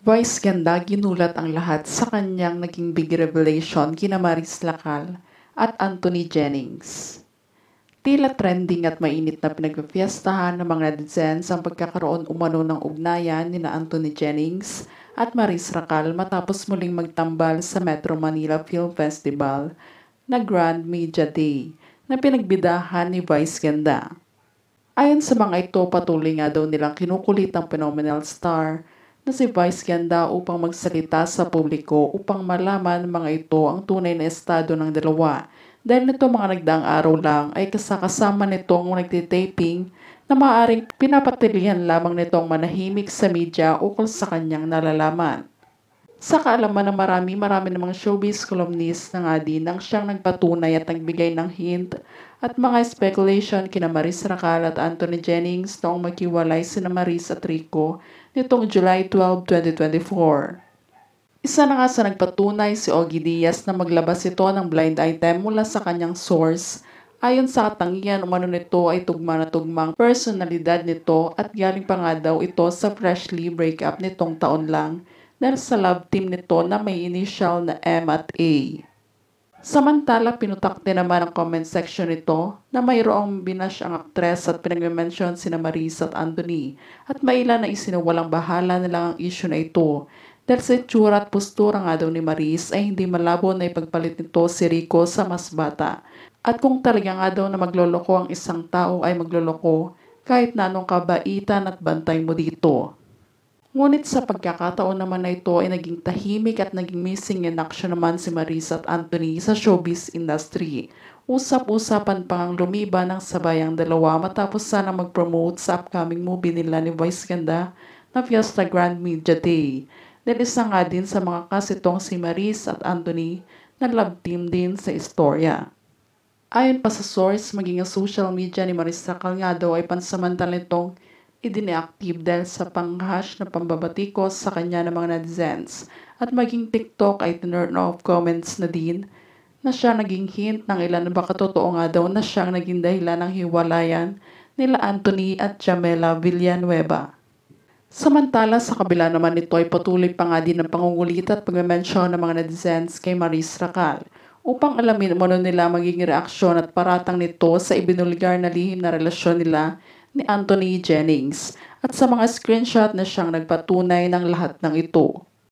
Vice ganda ginulat ang lahat sa kanyang naging big revelation kina Maris Lacal at Anthony Jennings. Tila trending at mainit na pinagpipiestahan ng mga netizens ang pagkakaroon umano ng ugnayan ni Anthony Jennings at Maris Lacal matapos muling magtambal sa Metro Manila Film Festival na Grand Media Day na pinagbidahan ni Vice Ganda. Ayon sa mga ito, patuloy nga daw nilang kinukulit ang phenomenal star na si Vice Ganda upang magsalita sa publiko upang malaman mga ito ang tunay na estado ng dalawa. Dahil nito mga nagdaang araw lang ay kasama nitong nagtitaping na maaaring pinapatilihan lamang nitong manahimik sa media ukol sa kanyang nalalaman. Sa kaalaman ng marami ng mga showbiz columnist na nga din ang siyang nagpatunay at nagbigay ng hint at mga speculation kina Maris Lacal at Anthony Jennings noong maghiwalay sina Maris at Rico nitong July 12, 2024. Isa na nga sa nagpatunay si Ogie Diaz na maglabas ito ng blind item mula sa kanyang source. Ayon sa katangian, umano nito ay tugma na tugmang personalidad nito at galing pa nga daw ito sa freshly breakup nitong taon lang dahil sa love team nito na may initial na M at A. Samantala, pinutakte naman ang comment section nito na mayroong binash ang aktres at pinag-mention sina Maris at Anthony at may ilan na isinuwalang bahala na lang ang issue na ito. Dahil sa itsura at postura nga daw ni Maris ay hindi malabo na ipagpalit nito si Rico sa mas bata. At kung talaga nga daw na magloloko ang isang tao ay magloloko kahit na anong kabaitan at bantay mo dito. Ngunit sa pagkakataon naman na ito ay naging tahimik at naging missing in action naman si Maris at Anthony sa showbiz industry. Usap-usapan pang lumiba ng sabay ang dalawa matapos sana mag-promote sa upcoming movie nila ni Vice Ganda na Fiesta Grand Media Day. Dahil isa nga din sa mga kasitong si Maris at Anthony na love team din sa istorya. Ayon pa sa source, maging ang social media ni Maris Lacal nga daw ay pansamantala nitong i-deactive dahil sa pang-hash na pambabatikos sa kanya ng mga netizens. At maging TikTok ay turn off comments na din na siya naging hint ng ilan na baka totoo nga daw na siyang naging dahilan ng hiwalayan nila Anthony at Jamela Villanueva. Samantala, sa kabila naman nito ay patuloy pa nga din ang pangungulit at pag-mention ng mga netizens kay Maris Lacal upang alamin mo nila magiging reaksyon at paratang nito sa ibinulgar na lihim na relasyon nila ni Anthony Jennings at sa mga screenshot na siyang nagpatunay ng lahat ng ito.